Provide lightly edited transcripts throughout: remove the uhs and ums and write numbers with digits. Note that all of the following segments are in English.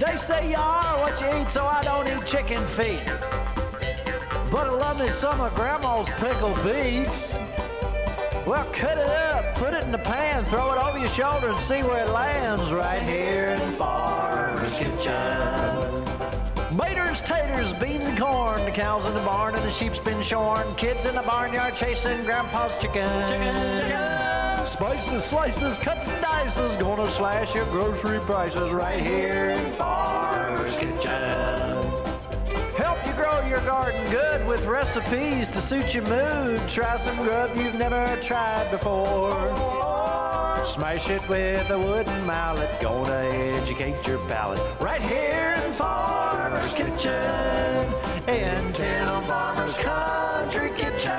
They say you are what you eat, so I don't eat chicken feet. But I love me some of Grandma's pickled beets. Well, cut it up, put it in the pan, throw it over your shoulder and see where it lands right here in Farmer's Kitchen. Maters, taters, beans and corn, the cows in the barn and the sheep's been shorn, kids in the barnyard chasing Grandpa's chicken. Spices, slices, cuts and dices, gonna slash your grocery prices right here in Farmer's Kitchen. Help you grow your garden good with recipes to suit your mood. Try some grub you've never tried before. Smash it with a wooden mallet, gonna educate your palate. Right here in Farmer's Kitchen, in Tim Farmer's Country Kitchen.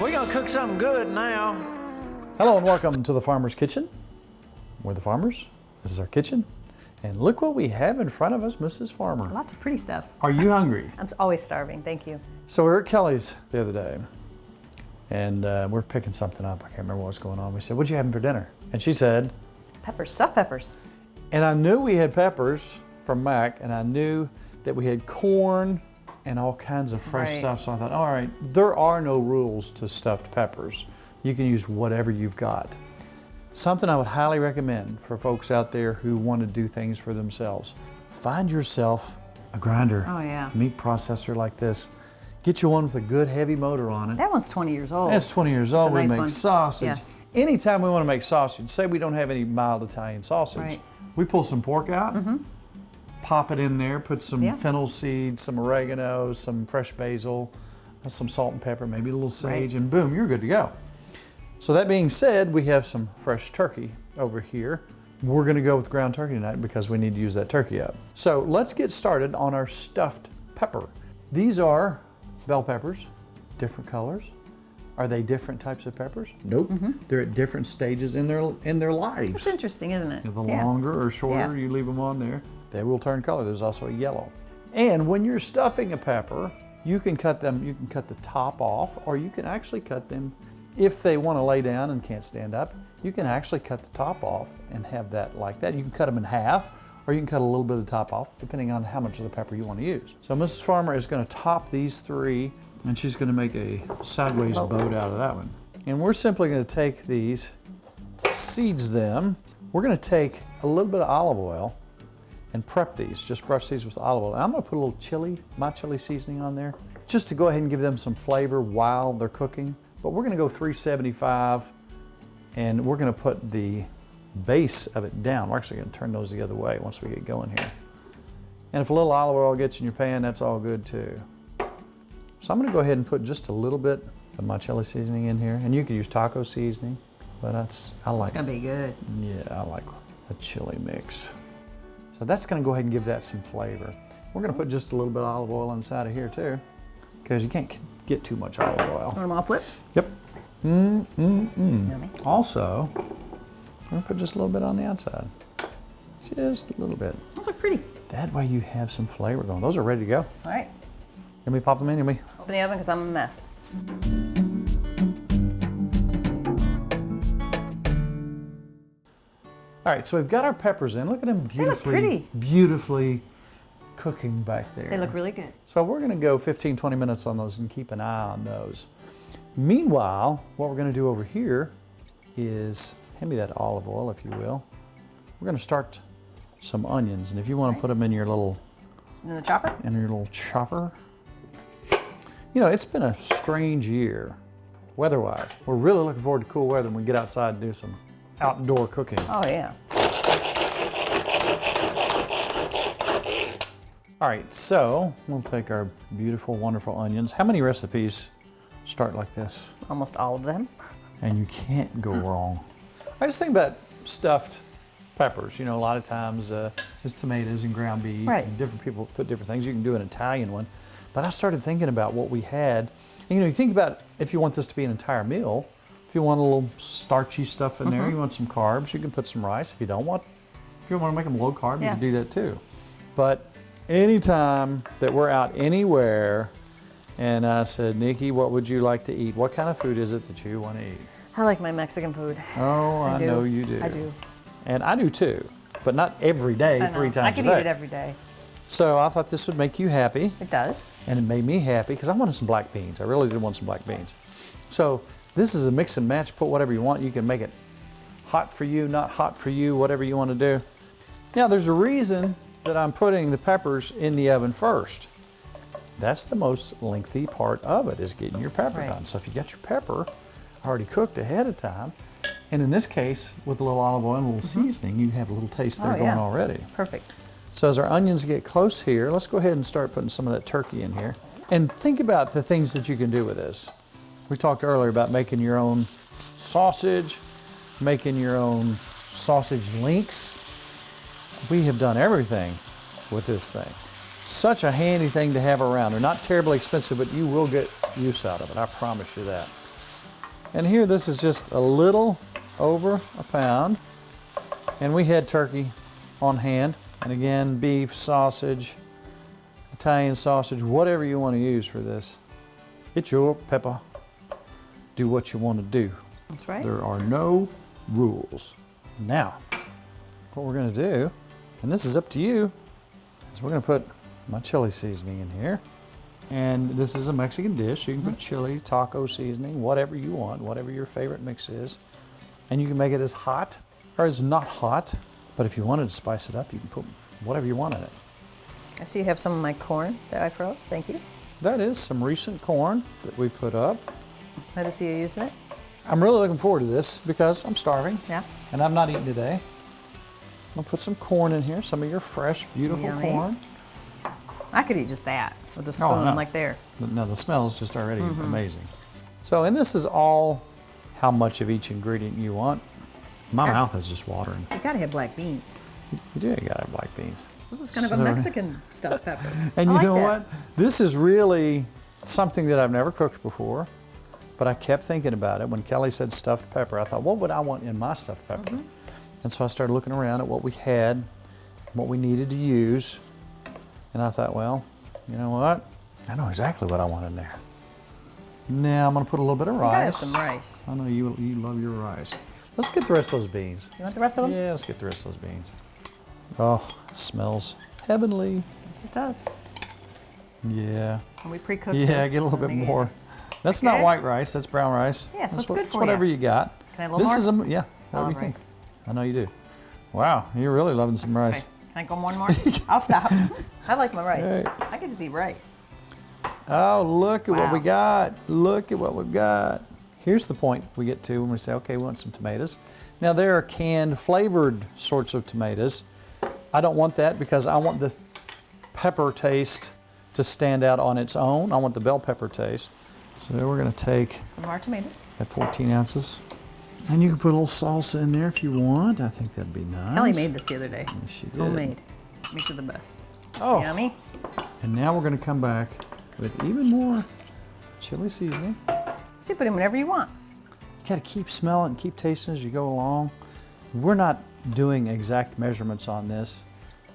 We're gonna cook something good now. Hello and welcome to the Farmer's Kitchen. We're the farmers, this is our kitchen. And look what we have in front of us, Mrs. Farmer. Lots of pretty stuff. Are you hungry? I'm always starving, thank you. So we were at Kelly's the other day, and we're picking something up. I can't remember what was going on. We said, what'd you have for dinner? And she said, Peppers, stuffed peppers. and I knew we had peppers from Mac, and I knew that we had corn and all kinds of fresh Right. stuff. So I thought, all right, there are no rules to stuffed peppers. You can use whatever you've got. Something I would highly recommend for folks out there who want to do things for themselves. Find yourself a grinder, Oh yeah. meat processor like this. Get you one with a good heavy motor on it. That one's 20 years old. That's 20 years old. a We nice make one. sausage. Yes. Anytime we want to make sausage, say we don't have any mild Italian sausage, Right. we pull some pork out, pop it in there, put some Yeah. fennel seeds, some oregano, some fresh basil, some salt and pepper, maybe a little sage, and boom, you're good to go. So that being said, we have some fresh turkey over here. We're gonna go with ground turkey tonight because we need to use that turkey up. So let's get started on our stuffed pepper. These are bell peppers, different colors. Are they different types of peppers? Nope. They're at different stages in their lives. That's interesting, isn't it? The longer or shorter you leave them on there, they will turn color. There's also a yellow. And when you're stuffing a pepper, you can cut them, you can cut the top off, or you can actually cut them, if they want to lay down and can't stand up, you can actually cut the top off and have that like that. You can cut them in half, or you can cut a little bit of the top off, depending on how much of the pepper you want to use. So Mrs. Farmer is going to top these three, and she's going to make a sideways boat out of that one. And we're simply going to take these, seeds them. We're going to take a little bit of olive oil and prep these, just brush these with olive oil. And I'm going to put a little chili, my chili seasoning on there, just to go ahead and give them some flavor while they're cooking. But we're going to go 375, and we're going to put the base of it down. We're actually going to turn those the other way once we get going here. And if a little olive oil gets in your pan, that's all good too. So I'm going to go ahead and put just a little bit of my chili seasoning in here, and you can use taco seasoning, but I like It's gonna be good. Yeah, I like a chili mix. So that's going to go ahead and give that some flavor. We're going to put just a little bit of olive oil inside of here too, because you can't get too much olive oil. Want them all flip? Yep. Yummy. Also, we're going to put just a little bit on the outside. Just a little bit. Those look pretty. That way you have some flavor going. Those are ready to go. All right. Let me pop them in, let me. Open the oven because I'm a mess. All right, so we've got our peppers in. Look at them pretty. beautifully cooking back there. They look really good. So we're gonna go 15, 20 minutes on those and keep an eye on those. Meanwhile, what we're gonna do over here is, hand me that olive oil if you will. We're gonna start some onions, and if you wanna put them in your little In the chopper? chopper. You know, it's been a strange year, weather-wise. We're really looking forward to cool weather when we get outside and do some outdoor cooking. Oh yeah. All right, so we'll take our beautiful, wonderful onions. How many recipes start like this? Almost all of them. And you can't go wrong. I just think about stuffed peppers. You know, a lot of times it's tomatoes and ground beef. Right. And different people put different things. You can do an Italian one. But I started thinking about what we had. And, you know, you think about if you want this to be an entire meal, if you want a little starchy stuff in there, you want some carbs, you can put some rice. If you don't want, if you want to make them low carb, you can do that too. But anytime that we're out anywhere and I said, Nikki, what would you like to eat? What kind of food is it that you want to eat? I like my Mexican food. Oh, I do. know you do. I do. And I do too, but not every day, I know. 3 times I could a day. eat it every day. So I thought this would make you happy. It does. And it made me happy because I wanted some black beans. I really did want some black beans. So this is a mix and match. Put whatever you want. You can make it hot for you, not hot for you, whatever you want to do. Now there's a reason that I'm putting the peppers in the oven first. That's the most lengthy part of it, is getting your pepper done. So if you got your pepper already cooked ahead of time, and in this case, with a little olive oil and a little seasoning, you have a little taste there going already. Perfect. So as our onions get close here, let's go ahead and start putting some of that turkey in here. And think about the things that you can do with this. We talked earlier about making your own sausage, making your own sausage links. We have done everything with this thing. Such a handy thing to have around. They're not terribly expensive, but you will get use out of it. I promise you that. And here, this is just a little over a pound. And we had turkey on hand. And again, beef, sausage, Italian sausage, whatever you want to use for this. It's your pepper. Do what you want to do. That's right. There are no rules. Now, what we're going to do, and this is up to you, is we're going to put my chili seasoning in here. And this is a Mexican dish. You can put chili, taco seasoning, whatever you want, whatever your favorite mix is. And you can make it as hot or as not hot. But if you wanted to spice it up, you can put whatever you want in it. I see you have some of my corn that I froze. Thank you. That is some recent corn that we put up. Glad to see you using it. I'm really looking forward to this because I'm starving. Yeah. And I'm not eating today. I'm gonna put some corn in here, some of your fresh, beautiful Yummy. corn. I could eat just that with a spoon no. like there. Now the smell is just already amazing. So, and this is all how much of each ingredient you want. My mouth is just watering. You gotta have black beans. You do gotta have black beans. This is kind of a Mexican stuffed pepper. And I you like know that. what? This is really something that I've never cooked before, but I kept thinking about it. When Kelly said stuffed pepper, I thought, what would I want in my stuffed pepper? And so I started looking around at what we had, what we needed to use. And I thought, well, you know what? I know exactly what I want in there. Now I'm gonna put a little bit of rice. You gotta have some rice. I know you love your rice. Let's get the rest of those beans. You want the rest of them? Yeah, let's get the rest of those beans. Oh, it smells heavenly. Yes, it does. Yeah. And we pre-cooked this. Yeah, get a little bit Amazing. more. That's not Okay. white rice, that's brown rice. Yeah, so That's it's good for whatever you. you got. Can I have a little This more? is yeah. I Whatever love you think. rice. I know you do. Wow, you're really loving some rice. Okay. Can I go one more? I'll stop. I like my rice. Hey. I could just eat rice. Oh, look at what we Wow. got. Look at what we've got. Here's the point we get to when we say, okay, we want some tomatoes. Now there are canned flavored sorts of tomatoes. I don't want that because I want the pepper taste to stand out on its own. I want the bell pepper taste. So we're gonna take Some more tomatoes. that 14 ounces. And you can put a little salsa in there if you want. I think that'd be nice. Kelly made this the other day. Yes, she did. Homemade. Makes it the best. Oh, Yummy. and now we're gonna come back with even more chili seasoning. So you put in whatever you want. You gotta keep smelling, keep tasting as you go along. We're not doing exact measurements on this,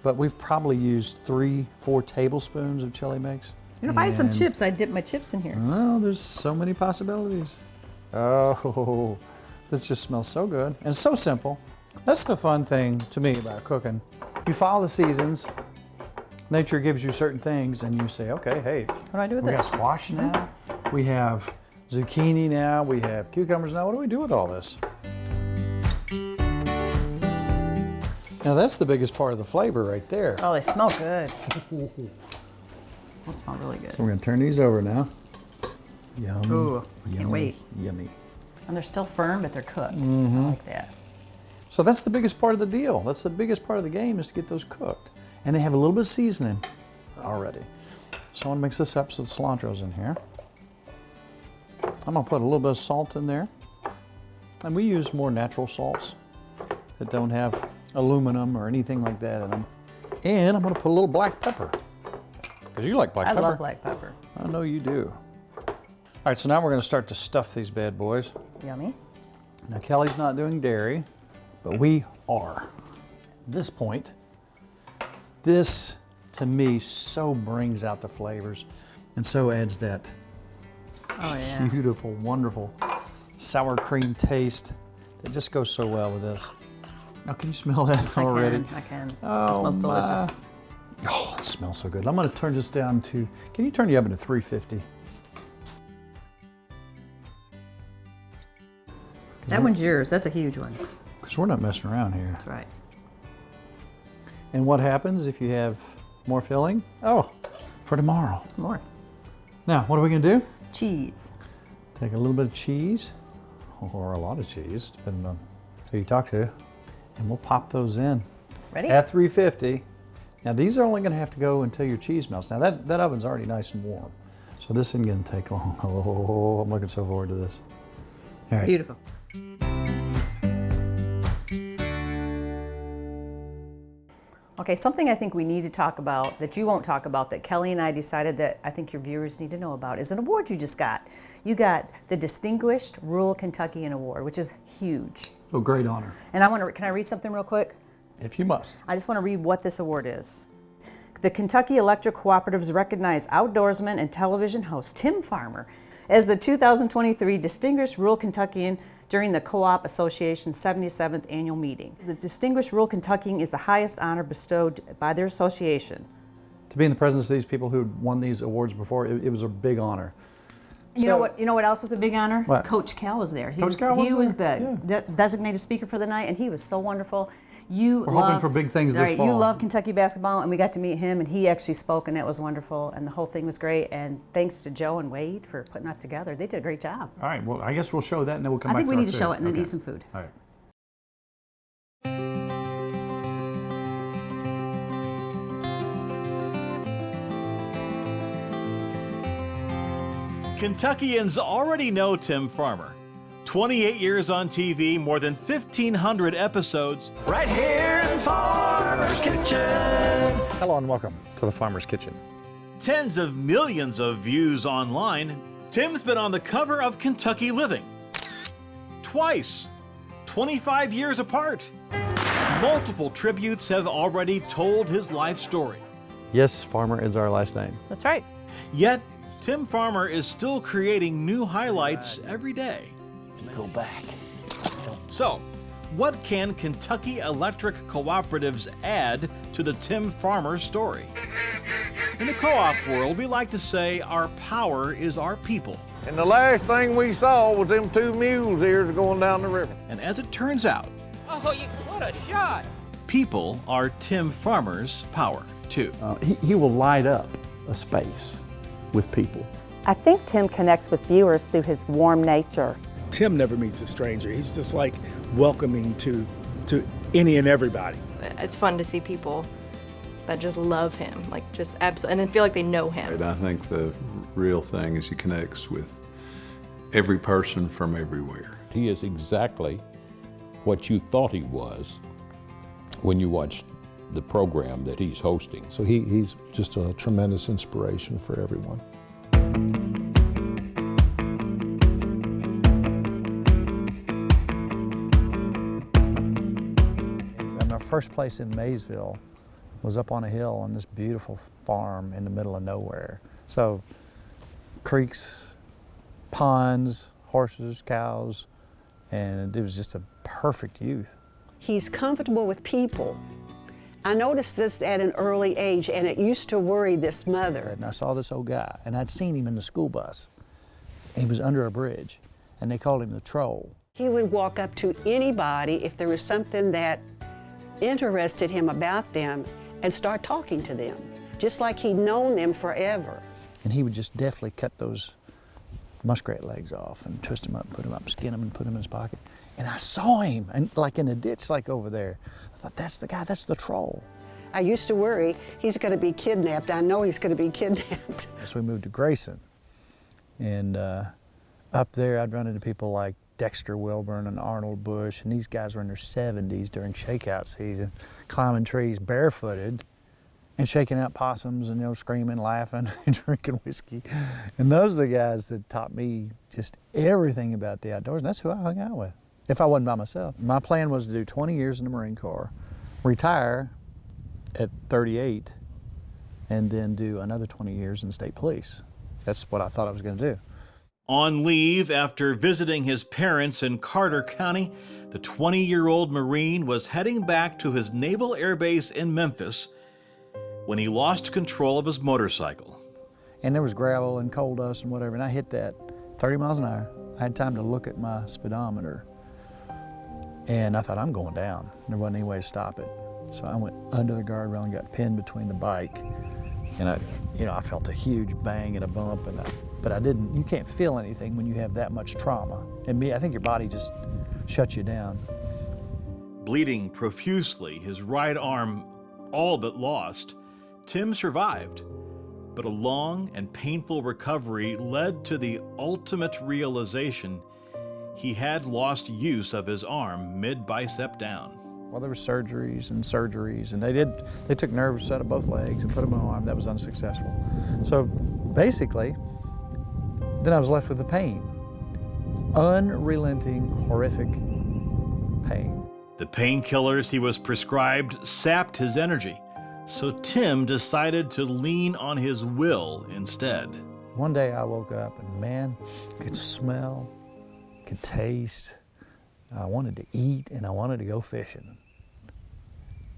but we've probably used 3-4 tablespoons of chili mix. You know, if I had some And- chips, I'd dip my chips in here. Oh, there's so many possibilities. Oh, this just smells so good and so simple. That's the fun thing to me about cooking. You follow the seasons. Nature gives you certain things and you say, okay, hey, What do I do with we got this? squash now, we have zucchini now, we have cucumbers now. What do we do with all this? Now that's the biggest part of the flavor right there. Oh, they smell good. They smell really good. So we're gonna turn these over now. Yum, Ooh, yummy, can't wait. yummy. And they're still firm, but they're cooked. Mm-hmm. I like that. So that's the biggest part of the deal. That's the biggest part of the game is to get those cooked. And they have a little bit of seasoning already. So I want to mix this up so the cilantro's in here. I'm gonna put a little bit of salt in there. And we use more natural salts that don't have aluminum or anything like that in them. And I'm gonna put a little black pepper. Because you like black I pepper. love black pepper. I know you do. All right, so now we're gonna start to stuff these bad boys. Yummy. Now Kelly's not doing dairy, but we are. At this point, this to me so brings out the flavors and so adds that Oh, yeah. beautiful, wonderful sour cream taste that just goes so well with this. Now, can you smell that already? I can. Oh, It smells delicious. Oh, it smells so good. I'm going to turn this down to, can you turn the oven to 350? That one's yours. That's a huge one. Because we're not messing around here. That's right. And what happens if you have more filling? Oh, for tomorrow. More. Now, what are we going to do? Cheese. Take a little bit of cheese, or a lot of cheese, depending on who you talk to, and we'll pop those in. Ready? At 350. Now, these are only going to have to go until your cheese melts. Now, that oven's already nice and warm, so this isn't going to take long. Oh, I'm looking so forward to this. All right. Beautiful. Okay, something I think we need to talk about that you won't talk about that Kelly and I decided that I think your viewers need to know about is an award you just got. You got the Distinguished Rural Kentuckian Award, which is huge. Oh, great honor. And can I read something real quick? If you must. I just want to read what this award is. The Kentucky Electric Cooperatives recognize outdoorsman and television host Tim Farmer as the 2023 Distinguished Rural Kentuckian during the Co-op Association's 77th annual meeting. The Distinguished Rural Kentuckian is the highest honor bestowed by their association. To be in the presence of these people who won these awards before, it was a big honor. You know what else was a big honor? What? Coach Cal was there. He was there? the designated speaker for the night, and he was so wonderful. We're hoping for big things this fall. You love Kentucky basketball, and we got to meet him, and he actually spoke, and that was wonderful, and the whole thing was great. And thanks to Joe and Wade for putting that together. They did a great job. All right, well, I guess we'll show that, and then we'll come I back think to we our need to food. show it and then Okay. eat some food. All right. Kentuckians already know Tim Farmer. 28 years on TV, more than 1,500 episodes. Right here in Farmer's Kitchen. Hello and welcome to the Farmer's Kitchen. Tens of millions of views online. Tim's been on the cover of Kentucky Living. Twice. 25 years apart. Multiple tributes have already told his life story. Yes, Farmer is our last name. That's right. Yet, Tim Farmer is still creating new highlights every day. Go back. So, what can Kentucky Electric Cooperatives add to the Tim Farmer story? In the co-op world, we like to say our power is our people. And the last thing we saw was them two mules here going down the river. And as it turns out, What a shot! people are Tim Farmer's power, too. He will light up a space with people. I think Tim connects with viewers through his warm nature. Tim never meets a stranger. He's just like welcoming to any and everybody. It's fun to see people that just love him, like just absolutely, and then feel like they know him. I think the real thing is he connects with every person from everywhere. He is exactly what you thought he was when you watched the program that he's hosting. So he's just a tremendous inspiration for everyone. Our first place in Maysville was up on a hill on this beautiful farm in the middle of nowhere. So creeks, ponds, horses, cows, and it was just a perfect youth. He's comfortable with people. I noticed this at an early age, and it used to worry this mother. And I saw this old guy, and I'd seen him in the school bus. He was under a bridge, and they called him the Troll. He would walk up to anybody if there was something that interested him about them and start talking to them, just like he'd known them forever. And he would just deftly cut those muskrat legs off and twist them up, put them up, skin them, and put them in his pocket. And I saw him, and like in a ditch, like over there. I thought, that's the guy, that's the Troll. I used to worry he's going to be kidnapped. I know he's going to be kidnapped. So we moved to Grayson, and up there I'd run into people like Dexter Wilburn and Arnold Bush, and these guys were in their 70s during shakeout season, climbing trees barefooted and shaking out possums and, screaming, laughing, and drinking whiskey. And those are the guys that taught me just everything about the outdoors, and that's who I hung out with, if I wasn't by myself. My plan was to do 20 years in the Marine Corps, retire at 38, and then do another 20 years in the state police. That's what I thought I was going to do. On leave after visiting his parents in Carter County, the 20-year-old Marine was heading back to his Naval Air Base in Memphis when he lost control of his motorcycle. And there was gravel and coal dust and whatever, and I hit that 30 miles an hour. I had time to look at my speedometer, and I thought, I'm going down. There wasn't any way to stop it. So I went under the guardrail and got pinned between the bike, and I felt a huge bang and a bump, but I didn't. You can't feel anything when you have that much trauma. And I think your body just shuts you down. Bleeding profusely, his right arm all but lost, Tim survived. But a long and painful recovery led to the ultimate realization he had lost use of his arm mid-bicep down. Well, there were surgeries, and they took nerves out of both legs and put them on my arm. That was unsuccessful. So basically, then I was left with the pain. Unrelenting, horrific pain. The painkillers he was prescribed sapped his energy, so Tim decided to lean on his will instead. One day I woke up and, man, could smell, could taste. I wanted to eat and I wanted to go fishing.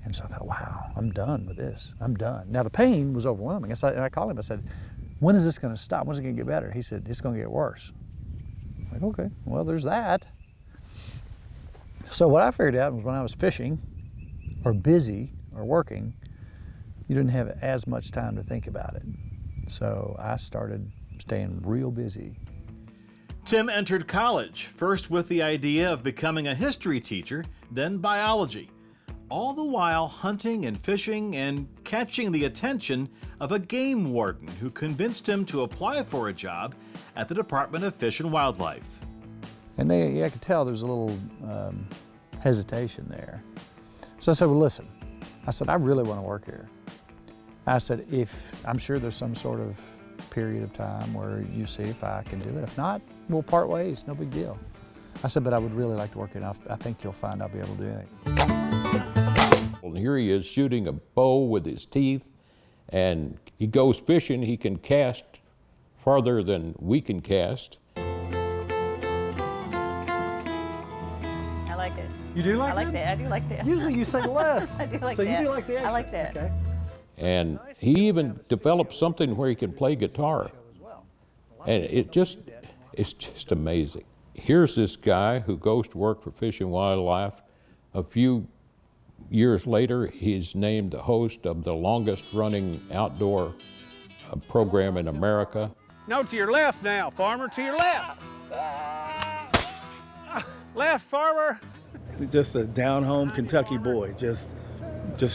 And so I thought, wow, I'm done with this. I'm done. Now the pain was overwhelming. And I called him, I said, when is this gonna stop? When's it gonna get better? He said, it's gonna get worse. I'm like, okay, well, there's that. So what I figured out was when I was fishing or busy or working, you didn't have as much time to think about it. So I started staying real busy. Tim entered college, first with the idea of becoming a history teacher, then biology, all the while hunting and fishing and catching the attention of a game warden who convinced him to apply for a job at the Department of Fish and Wildlife. And I could tell there was a little hesitation there. So I said, well, listen, I really want to work here. I said, I'm sure there's some sort of period of time where you see if I can do it. If not, we'll part ways, no big deal. I said, but I would really like to work here, and I think you'll find I'll be able to do it. And here he is shooting a bow with his teeth, and he goes fishing. He can cast farther than we can cast. I like it. You do like that? I like that. I do like that. Usually you say less. I do like so that. So you do like the action. I like that. Okay. And he even developed something where he can play guitar. And it's just amazing. Here's this guy who goes to work for Fish and Wildlife. A few years later, he's named the host of the longest running outdoor program in America. No, to your left now, farmer, to your left. Left, farmer. Just a down-home Kentucky boy, just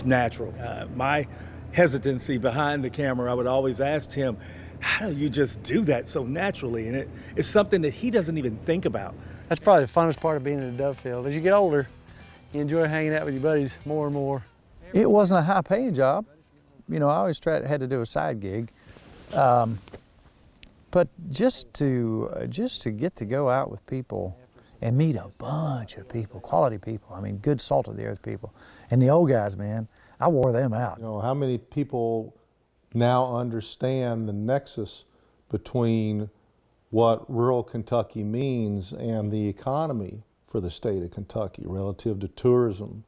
natural. My hesitancy behind the camera, I would always ask him, how do you just do that so naturally? And it's something that he doesn't even think about. That's probably the funnest part of being in a dove field. As you get older, you enjoy hanging out with your buddies more and more. It wasn't a high-paying job. I always had to do a side gig. But just to get to go out with people and meet a bunch of people, quality people, good salt-of-the-earth people. And the old guys, man, I wore them out. How many people now understand the nexus between what rural Kentucky means and the economy for the state of Kentucky relative to tourism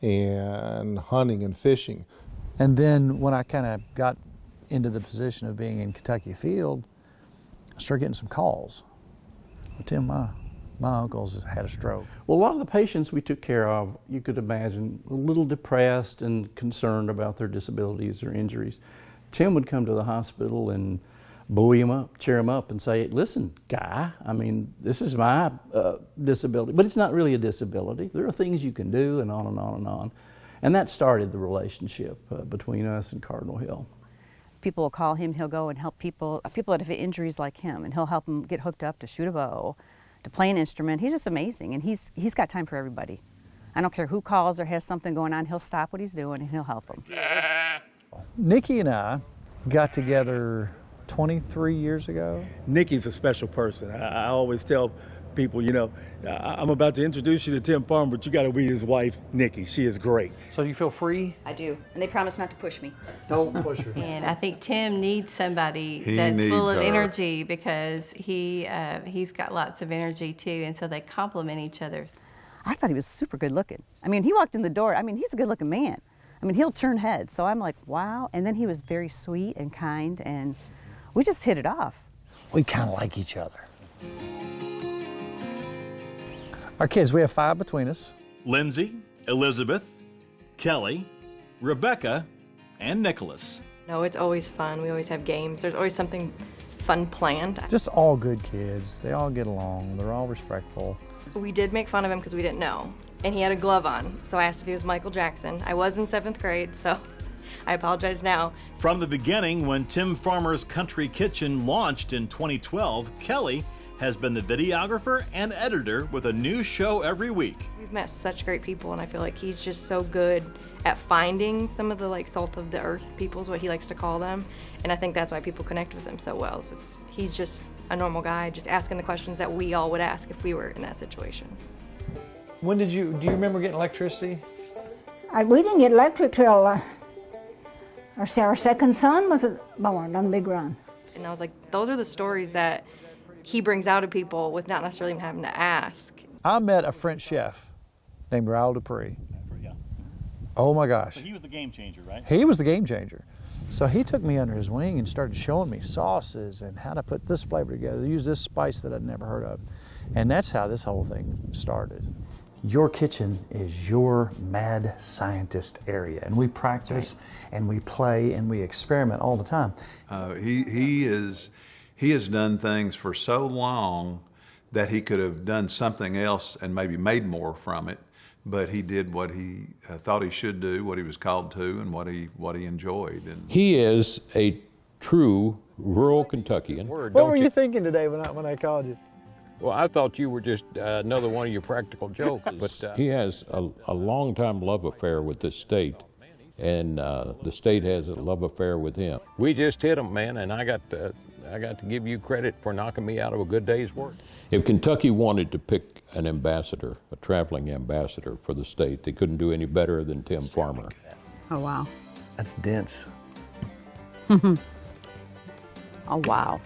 and hunting and fishing. And then when I kind of got into the position of being in Kentucky Field, I started getting some calls. Tim, my uncle's had a stroke. Well, a lot of the patients we took care of, you could imagine, a little depressed and concerned about their disabilities or injuries. Tim would come to the hospital and buoy him up, cheer him up, and say, listen, guy, this is my disability. But it's not really a disability. There are things you can do, and on and on and on. And that started the relationship between us and Cardinal Hill. People will call him, he'll go and help people that have injuries like him, and he'll help them get hooked up to shoot a bow, to play an instrument. He's just amazing, and he's got time for everybody. I don't care who calls or has something going on, he'll stop what he's doing and he'll help them. Nikki and I got together 23 years ago. Nikki's a special person. I always tell people, you know, I'm about to introduce you to Tim Farmer, but you got to meet his wife, Nikki. She is great. So you feel free? I do, and they promise not to push me. Don't push her. And I think Tim needs somebody He that's full needs of her. energy because he's got lots of energy too, and so they complement each other. I thought he was super good looking. I mean, he walked in the door. I mean, he's a good looking man. I mean, he'll turn heads. So I'm like, wow. And then he was very sweet and kind, and we just hit it off. We kind of like each other. Our kids, we have 5 between us. Lindsay, Elizabeth, Kelly, Rebecca, and Nicholas. No, it's always fun. We always have games. There's always something fun planned. Just all good kids. They all get along. They're all respectful. We did make fun of him because we didn't know. And he had a glove on, so I asked if he was Michael Jackson. I was in 7th grade, so I apologize now. From the beginning, when Tim Farmer's Country Kitchen launched in 2012, Kelly has been the videographer and editor with a new show every week. We've met such great people, and I feel like he's just so good at finding some of the like salt of the earth people is what he likes to call them. And I think that's why people connect with him so well. So he's just a normal guy, just asking the questions that we all would ask if we were in that situation. When do you remember getting electricity? We didn't get electric till our second son was born on Big Run. And I was like, those are the stories that he brings out of people with not necessarily even having to ask. I met a French chef named Raoul Dupree. Oh my gosh. So he was the game changer, right? He was the game changer. So he took me under his wing and started showing me sauces and how to put this flavor together, use this spice that I'd never heard of. And that's how this whole thing started. Your kitchen is your mad scientist area, and we practice and we play and we experiment all the time. He has done things for so long that he could have done something else and maybe made more from it, but he did what he thought he should do, what he was called to, and what he enjoyed. And He is a true rural Kentuckian. What were you thinking today when I called you? Well, I thought you were just another one of your practical jokes. But he has a long-time love affair with this state, and the state has a love affair with him. We just hit him, man, and I got to give you credit for knocking me out of a good day's work. If Kentucky wanted to pick an ambassador, a traveling ambassador for the state, they couldn't do any better than Tim Farmer. Oh, wow. That's dense. Oh, wow.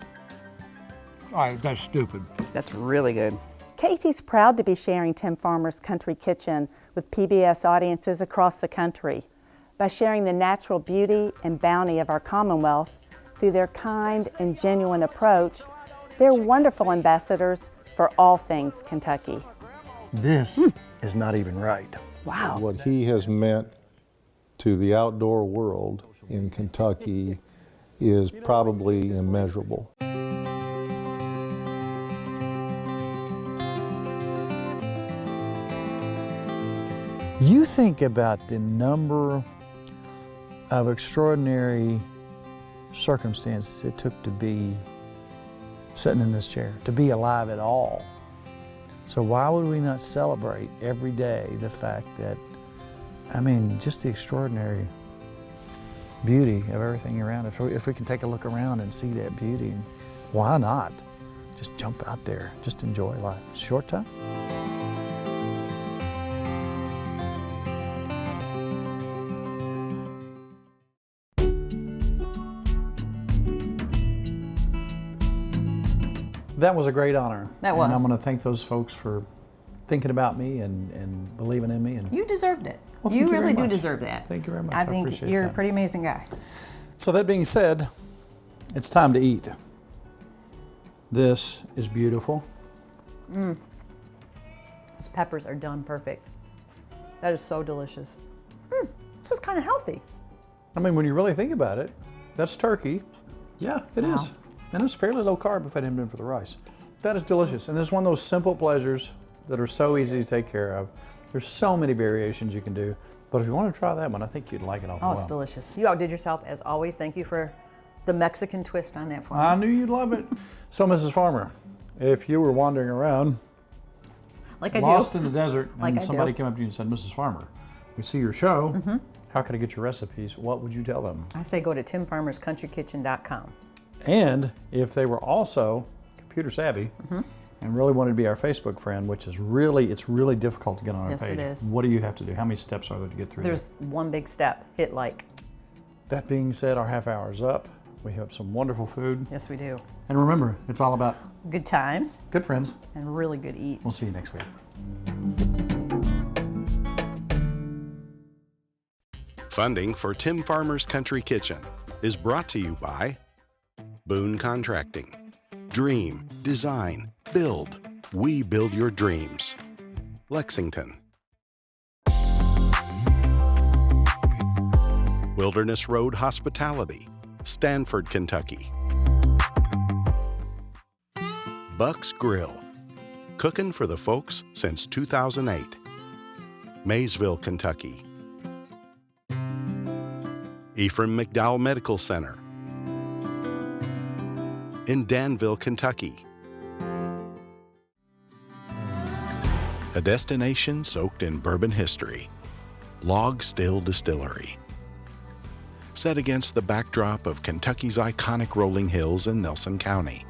All right, that's stupid. That's really good. Katie's proud to be sharing Tim Farmer's Country Kitchen with PBS audiences across the country by sharing the natural beauty and bounty of our Commonwealth through their kind and genuine approach. They're wonderful ambassadors for all things Kentucky. This is not even right. Wow. What he has meant to the outdoor world in Kentucky is probably immeasurable. You think about the number of extraordinary circumstances it took to be sitting in this chair, to be alive at all. So why would we not celebrate every day the fact that, I mean, just the extraordinary beauty of everything around us. If we can take a look around and see that beauty, why not? Just jump out there, just enjoy life. Short time. That was a great honor. That was. And I'm going to thank those folks for thinking about me and believing in me. And You deserved it. Well, You thank you really very do much. deserve that. Thank you very much. I I think appreciate you're that. a pretty amazing guy. So that being said, it's time to eat. This is beautiful. Those peppers are done perfect. That is so delicious. This is kind of healthy. I mean, when you really think about it, that's turkey. Yeah, it Wow. is. And it's fairly low carb if it hadn't been for the rice. That is delicious. And it's one of those simple pleasures that are so easy to take care of. There's so many variations you can do. But if you want to try that one, I think you'd like it awful Oh, well. it's delicious. You outdid yourself as always. Thank you for the Mexican twist on that for me. I knew you'd love it. So, Mrs. Farmer, if you were wandering around, Like I lost do. in the desert, and Like I somebody do. came up to you and said, Mrs. Farmer, we see your show. How can I get your recipes? What would you tell them? I say go to timfarmerscountrykitchen.com. And if they were also computer savvy, and really wanted to be our Facebook friend, which is it's really difficult to get on our Yes, page. it is. What do you have to do? How many steps are there to get through There's one big step. Hit like. That being said, our half hour is up. We have some wonderful food. Yes, we do. And remember, it's all about good times, good friends, and really good eats. We'll see you next week. Funding for Tim Farmer's Country Kitchen is brought to you by Boone Contracting. Dream, design, build. We build your dreams. Lexington. Wilderness Road Hospitality, Stanford, Kentucky. Buck's Grill, cooking for the folks since 2008. Maysville, Kentucky. Ephraim McDowell Medical Center in Danville, Kentucky. A destination soaked in bourbon history, Log Still Distillery. Set against the backdrop of Kentucky's iconic rolling hills in Nelson County.